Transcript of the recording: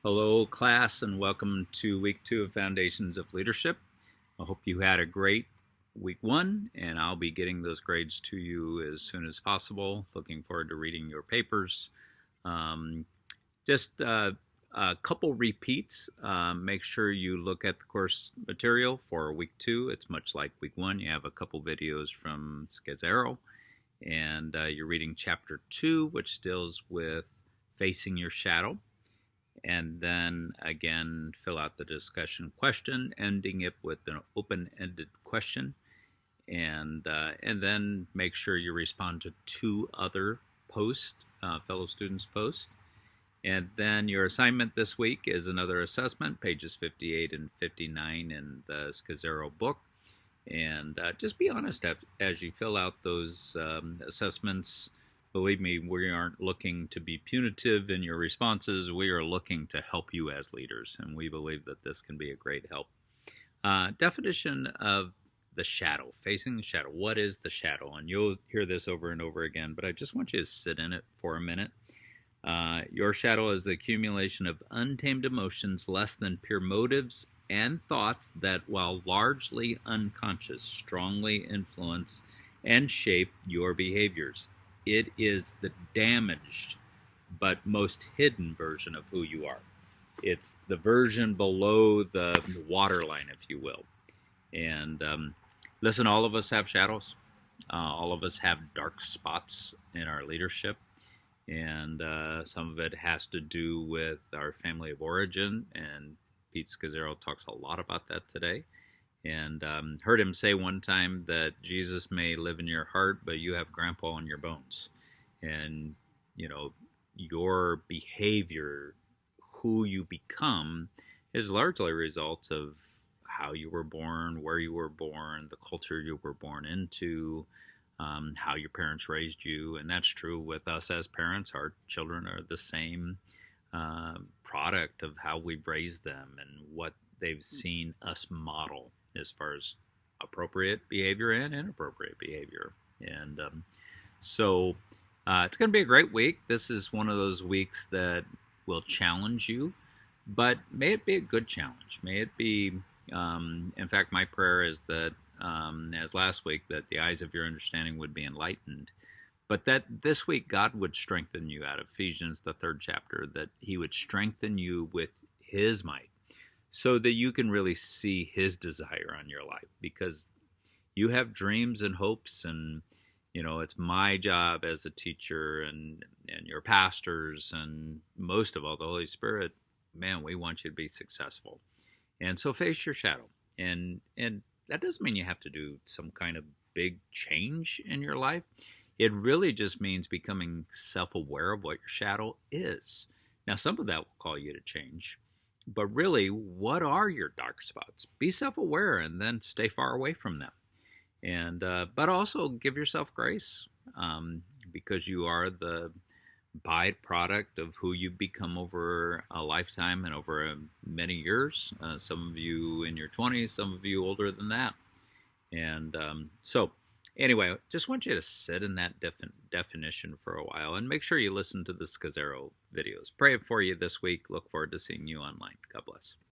Hello, class, and welcome to week 2 of Foundations of Leadership. I hope you had a great week 1, and I'll be getting those grades to you as soon as possible. Looking forward to reading your papers. Just a couple repeats. Make sure you look at the course material for week 2. It's much like week 1. You have a couple videos from Scazzero, and you're reading chapter 2, which deals with facing your shadow. And then again, fill out the discussion question, ending it with an open-ended question, and then make sure you respond to 2 other fellow students' posts. And then your assignment this week is another assessment, pages 58 and 59 in the Scazzero book. And just be honest as you fill out those assessments. Believe me, we aren't looking to be punitive in your responses. We are looking to help you as leaders, and we believe that this can be a great help. Definition of the shadow, facing the shadow. What is the shadow? And you'll hear this over and over again, but I just want you to sit in it for a minute. Your shadow is the accumulation of untamed emotions, less than pure motives and thoughts that, while largely unconscious, strongly influence and shape your behaviors. It is the damaged but most hidden version of who you are. It's the version below the waterline, if you will. And listen, all of us have shadows. All of us have dark spots in our leadership. And some of it has to do with our family of origin. And Pete Scazzero talks a lot about that today. And heard him say one time that Jesus may live in your heart, but you have grandpa in your bones. And, you know, your behavior, who you become, is largely a result of how you were born, where you were born, the culture you were born into, how your parents raised you. And that's true with us as parents. Our children are the same product of how we've raised them and what they've seen us model as far as appropriate behavior and inappropriate behavior. And so it's going to be a great week. This is one of those weeks that will challenge you, but may it be a good challenge. May it be, in fact, my prayer is that, as last week, that the eyes of your understanding would be enlightened, but that this week God would strengthen you out of Ephesians, the 3rd chapter, that he would strengthen you with his might, so that you can really see his desire on your life, because you have dreams and hopes, and you know it's my job as a teacher and your pastors and most of all the Holy Spirit. Man, we want you to be successful, and so face your shadow. And that doesn't mean you have to do some kind of big change in your life. It really just means becoming self-aware of what your shadow is. Now, some of that will call you to change. But really, what are your dark spots? Be self-aware and then stay far away from them. And but also give yourself grace, because you are the byproduct of who you've become over a lifetime and over many years. Some of you in your 20s, some of you older than that. And so anyway, just want you to sit in that definition for a while and make sure you listen to the Scazzero videos. Pray for you this week. Look forward to seeing you online. God bless.